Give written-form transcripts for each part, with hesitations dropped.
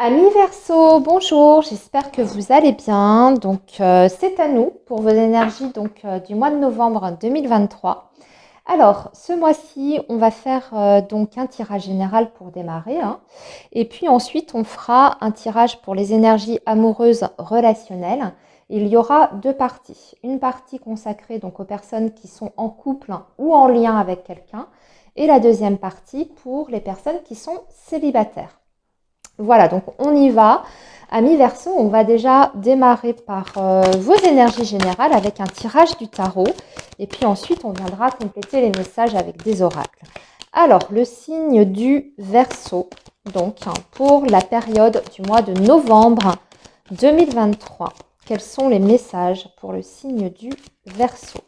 Amis Verseau, bonjour, j'espère que vous allez bien. C'est à nous pour vos énergies du mois de novembre 2023. Alors, ce mois-ci, on va faire un tirage général pour démarrer, hein. Et puis ensuite, on fera un tirage pour les énergies amoureuses relationnelles. Il y aura deux parties. Une partie consacrée aux personnes qui sont en couple ou en lien avec quelqu'un, et la deuxième partie pour les personnes qui sont célibataires. Voilà, donc on y va. Amis Verseau, on va déjà démarrer par vos énergies générales avec un tirage du tarot. Et puis ensuite, on viendra compléter les messages avec des oracles. Alors, le signe du Verseau, pour la période du mois de novembre 2023. Quels sont les messages pour le signe du Verseau,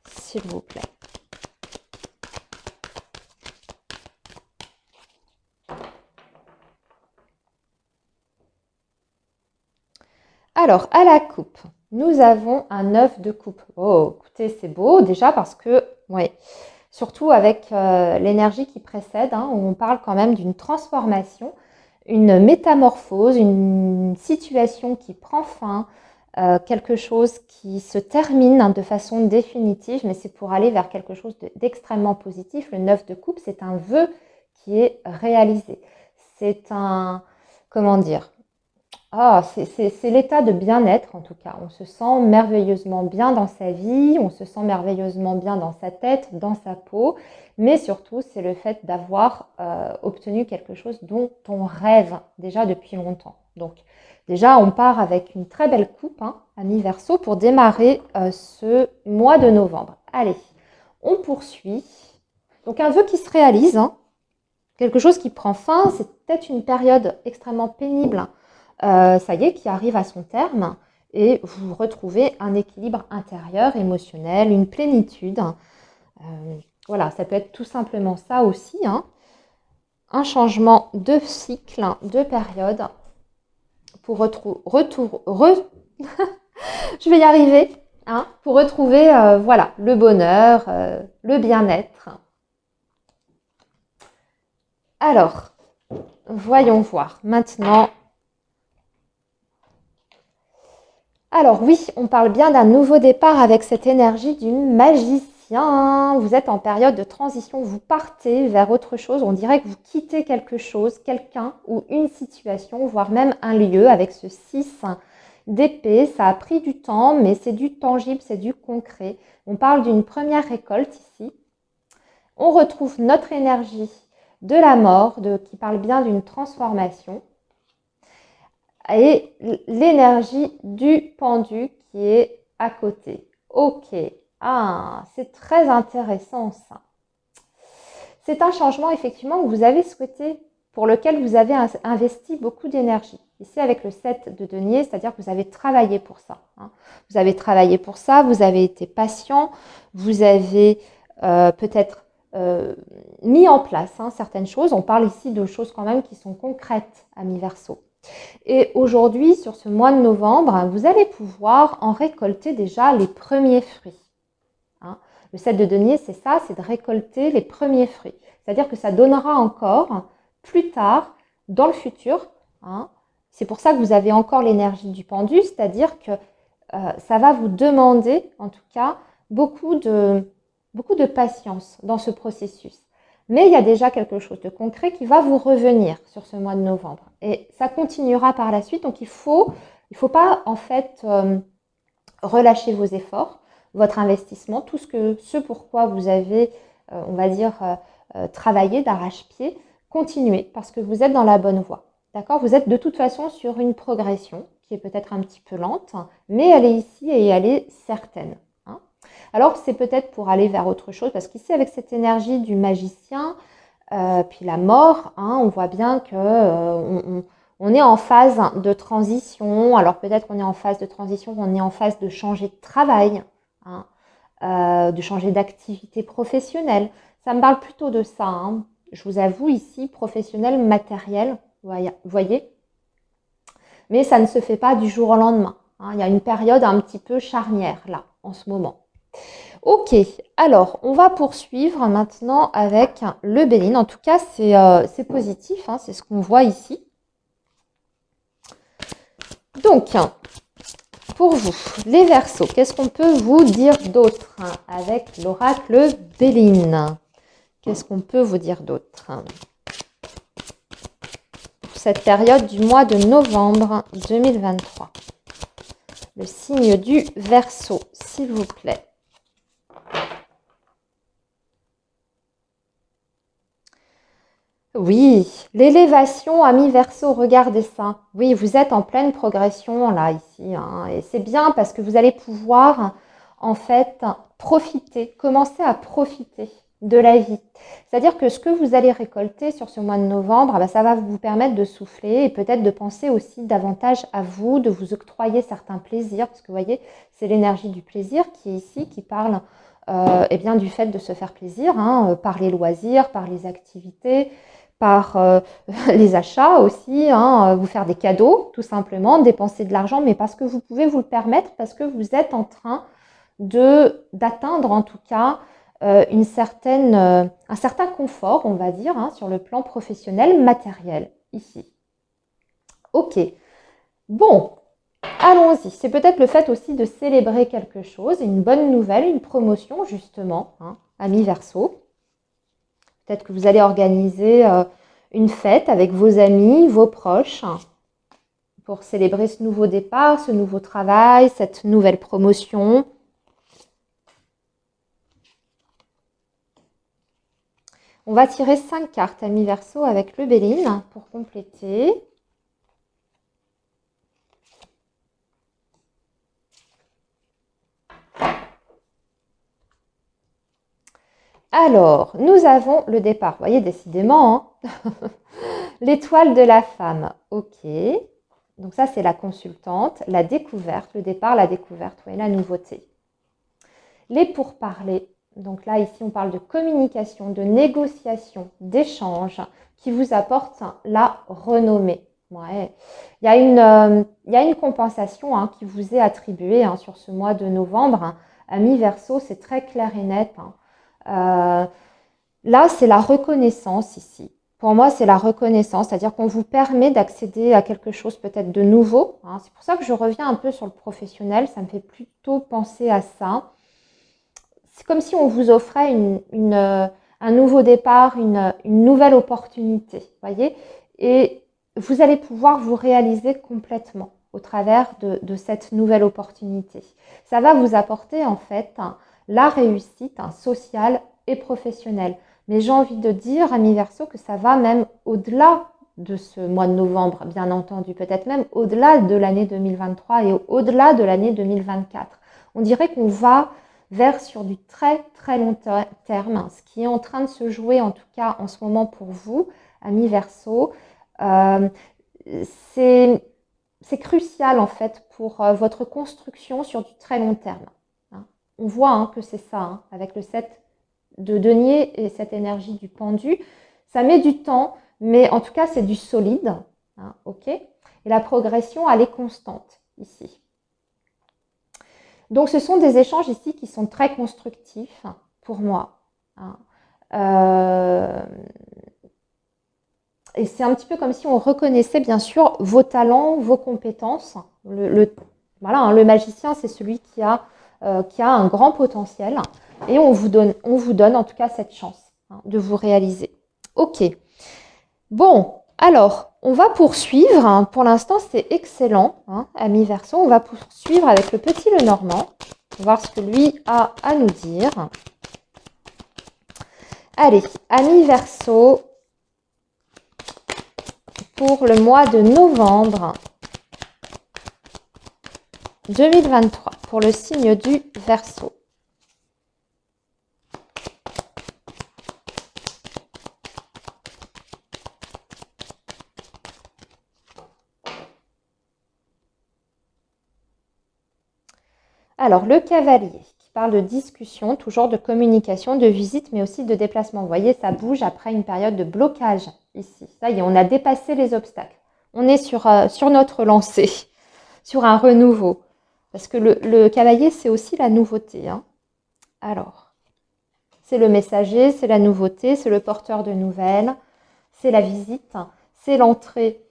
s'il vous plaît? Alors, à la coupe, nous avons un 9 de coupe. Oh, écoutez, c'est beau déjà parce que, oui, surtout avec l'énergie qui précède, hein, où on parle quand même d'une transformation, une métamorphose, une situation qui prend fin, quelque chose qui se termine de façon définitive, mais c'est pour aller vers quelque chose d'extrêmement positif. Le 9 de coupe, c'est un vœu qui est réalisé. C'est un, comment dire, c'est l'état de bien-être en tout cas. On se sent merveilleusement bien dans sa vie, on se sent merveilleusement bien dans sa tête, dans sa peau, mais surtout c'est le fait d'avoir obtenu quelque chose dont on rêve déjà depuis longtemps. Donc déjà on part avec une très belle coupe, hein, amis Verseau, pour démarrer ce mois de novembre. Allez, on poursuit. Donc un vœu qui se réalise, hein, quelque chose qui prend fin, c'est peut-être une période extrêmement pénible, ça y est, qui arrive à son terme et vous retrouvez un équilibre intérieur, émotionnel, une plénitude. Voilà, ça peut être tout simplement ça aussi, hein. Un changement de cycle, de période pour je vais y arriver, hein, pour retrouver voilà, le bonheur, le bien-être. Alors, voyons voir maintenant. Alors oui, on parle bien d'un nouveau départ avec cette énergie du magicien. Vous êtes en période de transition, vous partez vers autre chose. On dirait que vous quittez quelque chose, quelqu'un ou une situation, voire même un lieu avec ce 6 d'épée. Ça a pris du temps, mais c'est du tangible, c'est du concret. On parle d'une première récolte ici. On retrouve notre énergie de la mort, qui parle bien d'une transformation, et l'énergie du pendu qui est à côté. Ok, c'est très intéressant ça. C'est un changement effectivement que vous avez souhaité, pour lequel vous avez investi beaucoup d'énergie. Ici avec le 7 de denier, c'est-à-dire que vous avez travaillé pour ça, hein. Vous avez travaillé pour ça, vous avez été patient, vous avez peut-être mis en place, hein, certaines choses. On parle ici de choses quand même qui sont concrètes, amis Verseau. Et aujourd'hui, sur ce mois de novembre, vous allez pouvoir en récolter déjà les premiers fruits, hein. Le 7 de denier, c'est ça, c'est de récolter les premiers fruits. C'est-à-dire que ça donnera encore plus tard, dans le futur, hein. C'est pour ça que vous avez encore l'énergie du pendu, c'est-à-dire que ça va vous demander, en tout cas, beaucoup de patience dans ce processus. Mais il y a déjà quelque chose de concret qui va vous revenir sur ce mois de novembre. Et ça continuera par la suite. Donc, il faut pas, en fait, relâcher vos efforts, votre investissement, tout ce pourquoi vous avez, on va dire, travaillé d'arrache-pied. Continuez parce que vous êtes dans la bonne voie. D'accord? Vous êtes de toute façon sur une progression qui est peut-être un petit peu lente, mais elle est ici et elle est certaine, hein. Alors, c'est peut-être pour aller vers autre chose, parce qu'ici, avec cette énergie du magicien, puis la mort, hein, on voit bien que on est en phase de transition. Alors, peut-être qu'on est en phase de transition, on est en phase de changer de travail, hein, de changer d'activité professionnelle. Ça me parle plutôt de ça, hein. Je vous avoue ici, professionnel, matériel, vous voyez. Mais ça ne se fait pas du jour au lendemain, hein. Il y a une période un petit peu charnière là, en ce moment. Ok, alors on va poursuivre maintenant avec le Béline. En tout cas, c'est positif, hein, c'est ce qu'on voit ici. Donc, pour vous, les Verseaux, qu'est-ce qu'on peut vous dire d'autre avec l'oracle Béline? Qu'est-ce qu'on peut vous dire d'autre pour cette période du mois de novembre 2023? Le signe du Verseau, s'il vous plaît. Oui, l'élévation, amis Verseau, regardez ça. Oui, vous êtes en pleine progression là, ici. Hein, et c'est bien parce que vous allez pouvoir, en fait, profiter, commencer à profiter de la vie. C'est-à-dire que ce que vous allez récolter sur ce mois de novembre, ça va vous permettre de souffler et peut-être de penser aussi davantage à vous, de vous octroyer certains plaisirs. Parce que vous voyez, c'est l'énergie du plaisir qui est ici, qui parle eh bien, du fait de se faire plaisir, hein, par les loisirs, par les activités, par les achats aussi, hein, vous faire des cadeaux tout simplement, dépenser de l'argent, mais parce que vous pouvez vous le permettre, parce que vous êtes en train d'atteindre en tout cas un certain confort, on va dire, hein, sur le plan professionnel, matériel, ici. Ok, bon, allons-y. C'est peut-être le fait aussi de célébrer quelque chose, une bonne nouvelle, une promotion justement, hein, amis Verseau. Peut-être que vous allez organiser une fête avec vos amis, vos proches, pour célébrer ce nouveau départ, ce nouveau travail, cette nouvelle promotion. On va tirer 5 cartes, amis Verseau, avec le Béline pour compléter. Alors, nous avons le départ. Vous voyez, décidément, hein. L'étoile de la femme. Ok. Donc ça, c'est la consultante. La découverte, le départ, la découverte, oui, la nouveauté. Les pourparlers. Donc là, ici, on parle de communication, de négociation, d'échange qui vous apporte la renommée. Ouais. Il y a une compensation hein, qui vous est attribuée hein, sur ce mois de novembre. Amis Verseau, c'est très clair et net. Hein. Là, c'est la reconnaissance ici. Pour moi, c'est la reconnaissance, c'est-à-dire qu'on vous permet d'accéder à quelque chose peut-être de nouveau. Hein. C'est pour ça que je reviens un peu sur le professionnel, ça me fait plutôt penser à ça. C'est comme si on vous offrait un nouveau départ, une nouvelle opportunité, voyez. Et vous allez pouvoir vous réaliser complètement au travers de cette nouvelle opportunité. Ça va vous apporter en fait la réussite sociale et professionnelle. Mais j'ai envie de dire, amis Verseau, que ça va même au-delà de ce mois de novembre, bien entendu, peut-être même au-delà de l'année 2023 et au-delà de l'année 2024. On dirait qu'on va vers sur du très très long terme, ce qui est en train de se jouer en tout cas en ce moment pour vous, amis Verseau. C'est crucial en fait pour votre construction sur du très long terme. Hein. On voit hein, que c'est ça, hein, avec le 7 de denier et cette énergie du pendu. Ça met du temps, mais en tout cas c'est du solide. Hein, ok. Et la progression, elle est constante ici. Donc, ce sont des échanges ici qui sont très constructifs pour moi. Et c'est un petit peu comme si on reconnaissait bien sûr vos talents, vos compétences. Voilà, hein, le magicien, c'est celui qui a un grand potentiel. Et on vous donne en tout cas cette chance hein, de vous réaliser. Ok. Bon, alors, on va poursuivre. Pour l'instant, c'est excellent, hein, amis Verseau. On va poursuivre avec le petit Lenormand. Voir ce que lui a à nous dire. Allez, amis Verseau, pour le mois de novembre 2023, pour le signe du Verseau. Alors, le cavalier, qui parle de discussion, toujours de communication, de visite, mais aussi de déplacement. Vous voyez, ça bouge après une période de blocage ici. Ça y est, on a dépassé les obstacles. On est sur notre lancée, sur un renouveau. Parce que le cavalier, c'est aussi la nouveauté. Hein. Alors, c'est le messager, c'est la nouveauté, c'est le porteur de nouvelles, c'est la visite, c'est l'entrée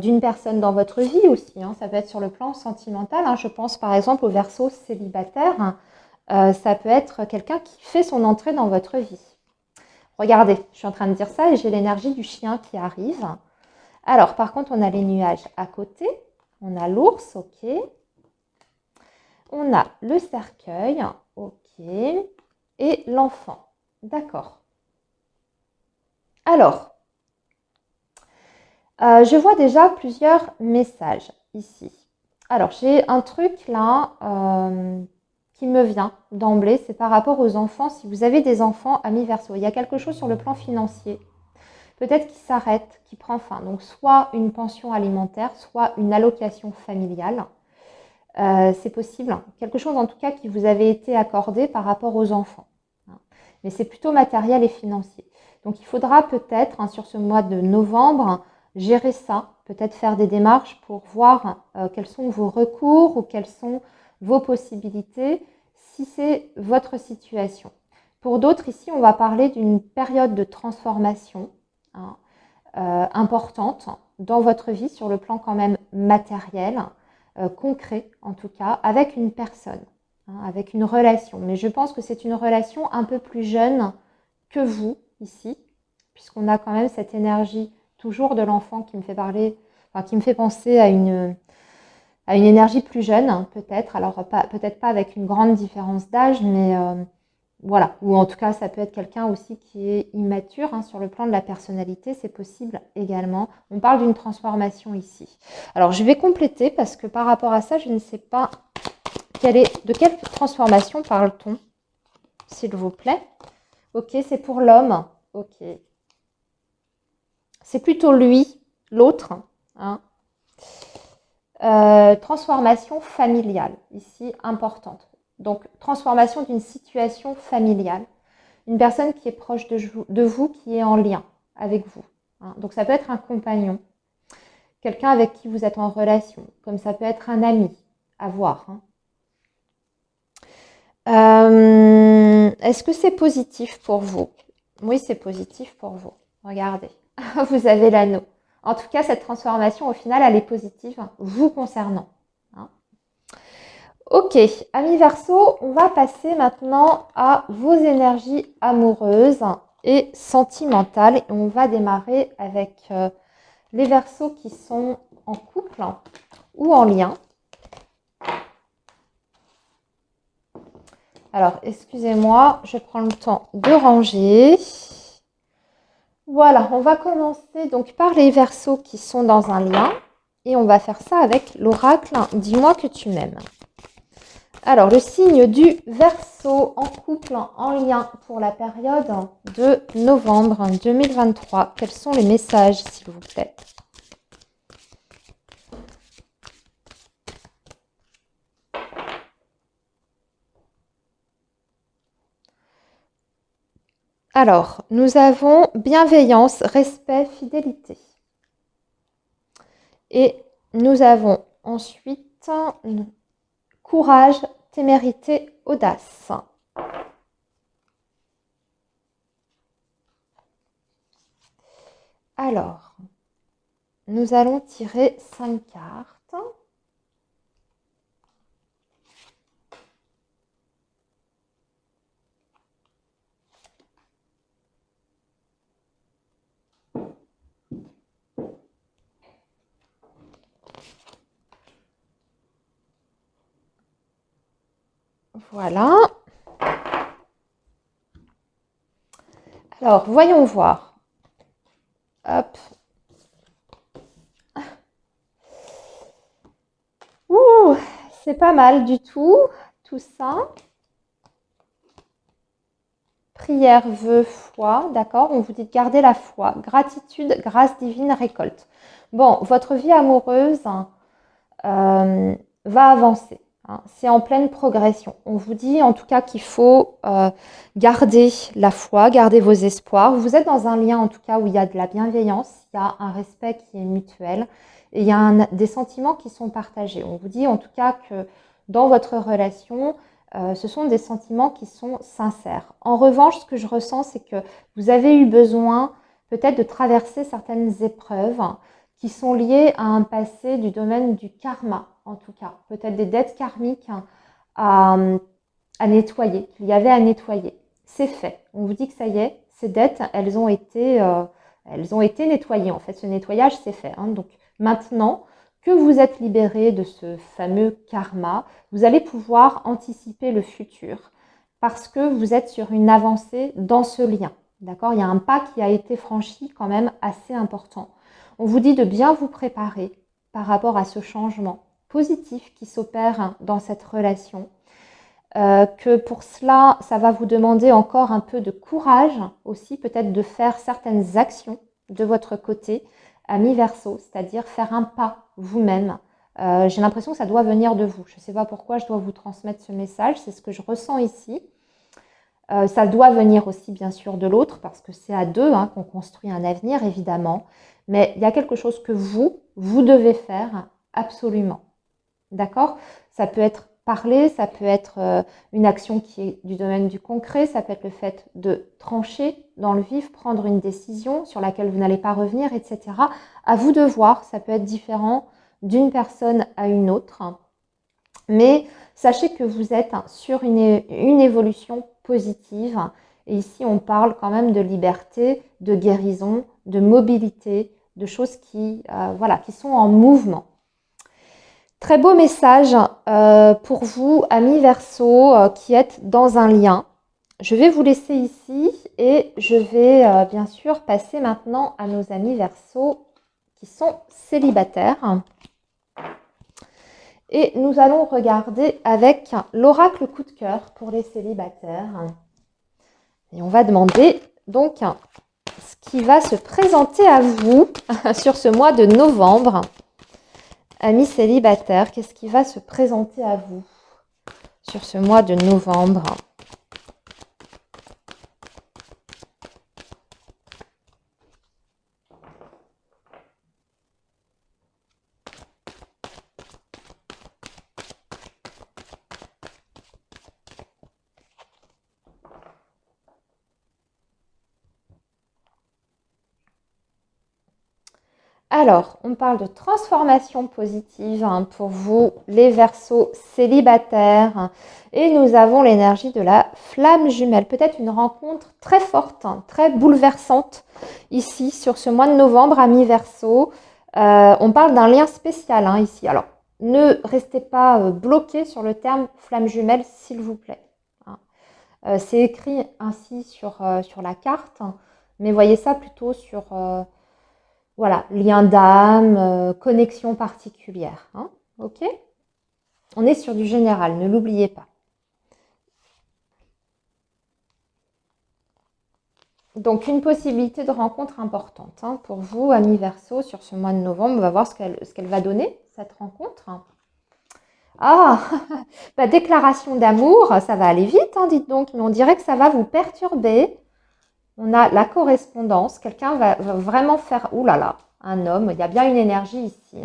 d'une personne dans votre vie aussi, hein. Ça peut être sur le plan sentimental, hein. Je pense par exemple au Verseau célibataire. Ça peut être quelqu'un qui fait son entrée dans votre vie. Regardez, je suis en train de dire ça et j'ai l'énergie du chien qui arrive. Alors, par contre, on a les nuages à côté. On a l'ours, ok. On a le cercueil, ok. Et l'enfant, d'accord. Alors, je vois déjà plusieurs messages ici. Alors, j'ai un truc là qui me vient d'emblée, c'est par rapport aux enfants. Si vous avez des enfants, amis Verseau, il y a quelque chose sur le plan financier, peut-être qui s'arrête, qui prend fin. Donc, soit une pension alimentaire, soit une allocation familiale. C'est possible. Quelque chose en tout cas qui vous avait été accordé par rapport aux enfants. Mais c'est plutôt matériel et financier. Donc, il faudra peut-être, sur ce mois de novembre, gérer ça, peut-être faire des démarches pour voir quels sont vos recours ou quelles sont vos possibilités si c'est votre situation. Pour d'autres, ici, on va parler d'une période de transformation importante dans votre vie sur le plan quand même matériel, concret en tout cas, avec une personne, avec une relation. Mais je pense que c'est une relation un peu plus jeune que vous ici, puisqu'on a quand même cette énergie toujours de l'enfant qui me fait parler, enfin, qui me fait penser à une énergie plus jeune, peut-être. Alors, peut-être pas avec une grande différence d'âge, mais voilà. Ou en tout cas, ça peut être quelqu'un aussi qui est immature sur le plan de la personnalité, c'est possible également. On parle d'une transformation ici. Alors, je vais compléter parce que par rapport à ça, je ne sais pas de quelle transformation parle-t-on, s'il vous plaît. Ok, c'est pour l'homme. Ok. C'est plutôt lui, l'autre. Transformation familiale, ici importante. Donc, transformation d'une situation familiale. Une personne qui est proche de vous, qui est en lien avec vous. Donc, ça peut être un compagnon, quelqu'un avec qui vous êtes en relation, comme ça peut être un ami à voir. Est-ce que c'est positif pour vous? Oui, c'est positif pour vous. Regardez, vous avez l'anneau. En tout cas, cette transformation, au final, elle est positive, vous concernant. Ok, amis Verseau, on va passer maintenant à vos énergies amoureuses et sentimentales. Et on va démarrer avec les Verseaux qui sont en couple ou en lien. Alors, excusez-moi, je prends le temps de ranger. Voilà, on va commencer donc par les Verseaux qui sont dans un lien. Et on va faire ça avec l'oracle « Dis-moi que tu m'aimes ». Alors, le signe du Verseau en couple, en lien pour la période de novembre 2023. Quels sont les messages, s'il vous plaît? Alors, nous avons bienveillance, respect, fidélité. Et nous avons ensuite courage, témérité, audace. Alors, nous allons tirer 5 cartes. Voilà. Alors, voyons voir. Hop. Ouh, c'est pas mal du tout ça. Prière, vœu, foi, d'accord? On vous dit de garder la foi. Gratitude, grâce divine, récolte. Bon, votre vie amoureuse va avancer. C'est en pleine progression. On vous dit en tout cas qu'il faut garder la foi, garder vos espoirs. Vous êtes dans un lien en tout cas où il y a de la bienveillance, il y a un respect qui est mutuel et il y a des sentiments qui sont partagés. On vous dit en tout cas que dans votre relation, ce sont des sentiments qui sont sincères. En revanche, ce que je ressens, c'est que vous avez eu besoin peut-être de traverser certaines épreuves qui sont liées à un passé du domaine du karma, en tout cas. Peut-être des dettes karmiques à nettoyer, qu'il y avait à nettoyer. C'est fait. On vous dit que ça y est, ces dettes, elles ont été nettoyées. En fait, ce nettoyage, c'est fait. Donc maintenant que vous êtes libéré de ce fameux karma, vous allez pouvoir anticiper le futur parce que vous êtes sur une avancée dans ce lien. D'accord ? Il y a un pas qui a été franchi quand même assez important. On vous dit de bien vous préparer par rapport à ce changement positif qui s'opère dans cette relation. Que pour cela, ça va vous demander encore un peu de courage aussi, peut-être de faire certaines actions de votre côté, ami Verseau, c'est-à-dire faire un pas vous-même. J'ai l'impression que ça doit venir de vous. Je ne sais pas pourquoi je dois vous transmettre ce message, c'est ce que je ressens ici. Ça doit venir aussi bien sûr de l'autre, parce que c'est à deux qu'on construit un avenir, évidemment. Mais il y a quelque chose que vous devez faire absolument. D'accord ? Ça peut être parler, ça peut être une action qui est du domaine du concret, ça peut être le fait de trancher dans le vif, prendre une décision sur laquelle vous n'allez pas revenir, etc. À vous de voir, ça peut être différent d'une personne à une autre. Mais sachez que vous êtes sur une évolution positive. Et ici, on parle quand même de liberté, de guérison, de mobilité, de choses qui sont en mouvement. Très beau message pour vous, amis Verseau, qui êtes dans un lien. Je vais vous laisser ici et je vais bien sûr passer maintenant à nos amis Verseau qui sont célibataires. Et nous allons regarder avec l'oracle coup de cœur pour les célibataires. Et on va demander donc ce qui va se présenter à vous sur ce mois de novembre. Amis célibataires, qu'est-ce qui va se présenter à vous sur ce mois de novembre ? Alors, on parle de transformation positive pour vous, les Verseaux célibataires. Et nous avons l'énergie de la flamme jumelle. Peut-être une rencontre très forte, très bouleversante ici, sur ce mois de novembre, amis Verseaux. On parle d'un lien spécial ici. Alors, ne restez pas bloqués sur le terme flamme jumelle, s'il vous plaît. C'est écrit ainsi sur la carte, mais voyez ça plutôt sur... lien d'âme, connexion particulière. Ok ? On est sur du général, ne l'oubliez pas. Donc, une possibilité de rencontre importante pour vous, amis Verseau, sur ce mois de novembre. On va voir ce qu'elle va donner, cette rencontre. Ah, déclaration d'amour, ça va aller vite, dites donc, mais on dirait que ça va vous perturber. On a la correspondance, quelqu'un va vraiment faire... Ouh là là, un homme, il y a bien une énergie ici.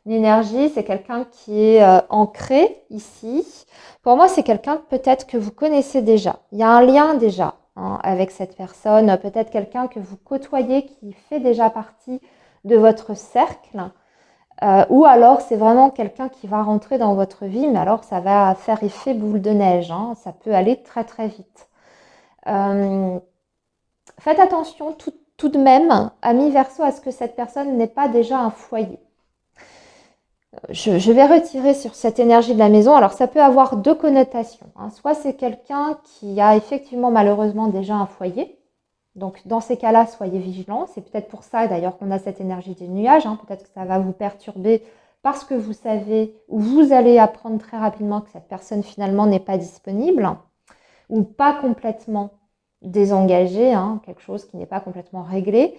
Une énergie, c'est quelqu'un qui est ancré ici. Pour moi, c'est quelqu'un peut-être que vous connaissez déjà. Il y a un lien déjà avec cette personne. Peut-être quelqu'un que vous côtoyez qui fait déjà partie de votre cercle. Ou alors, c'est vraiment quelqu'un qui va rentrer dans votre vie, mais alors ça va faire effet boule de neige. Ça peut aller très très vite. Faites attention tout de même, amis Verseau, à ce que cette personne n'ait pas déjà un foyer. Je vais retirer sur cette énergie de la maison. Alors, ça peut avoir deux connotations. Soit c'est quelqu'un qui a effectivement malheureusement déjà un foyer. Donc, dans ces cas-là, soyez vigilants. C'est peut-être pour ça d'ailleurs qu'on a cette énergie des nuages. Peut-être que ça va vous perturber parce que vous savez ou vous allez apprendre très rapidement que cette personne finalement n'est pas disponible ou pas complètement désengagée, quelque chose qui n'est pas complètement réglé.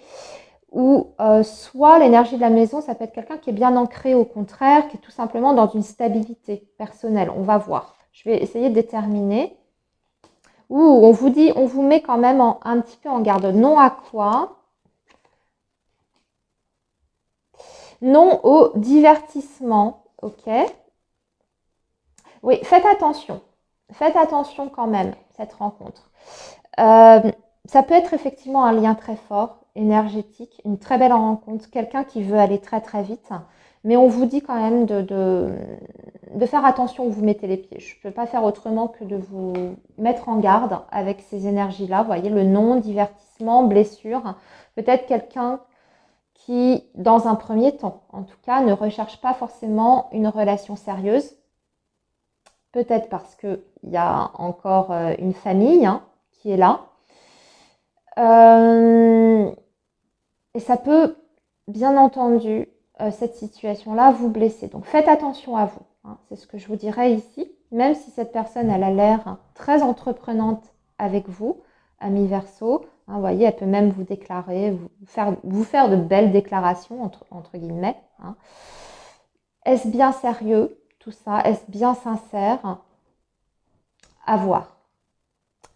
Ou soit l'énergie de la maison, ça peut être quelqu'un qui est bien ancré, au contraire, qui est tout simplement dans une stabilité personnelle. On va voir. Je vais essayer de déterminer. Ou on vous dit, on vous met quand même un petit peu en garde. Non à quoi? Non au divertissement. Ok. Oui, faites attention. Faites attention quand même, cette rencontre. Ça peut être effectivement un lien très fort, énergétique, une très belle rencontre, quelqu'un qui veut aller très très vite. Mais on vous dit quand même de faire attention où vous mettez les pieds. Je ne peux pas faire autrement que de vous mettre en garde avec ces énergies-là. Vous voyez, le non, divertissement, blessure. Peut-être quelqu'un qui, dans un premier temps, en tout cas, ne recherche pas forcément une relation sérieuse. Peut-être parce qu'il y a encore une famille qui est là. Et ça peut, bien entendu, cette situation-là vous blesser. Donc faites attention à vous. C'est ce que je vous dirais ici. Même si cette personne elle a l'air très entreprenante avec vous, ami Verseau, vous voyez, elle peut même vous déclarer, vous faire de belles déclarations, entre guillemets. Est-ce bien sérieux tout ça? Est-ce bien sincère? À voir.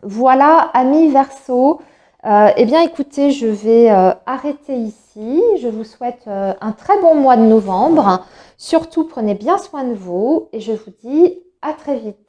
Voilà, amis Verseau. Eh bien, écoutez, je vais arrêter ici. Je vous souhaite un très bon mois de novembre. Surtout, prenez bien soin de vous et je vous dis à très vite.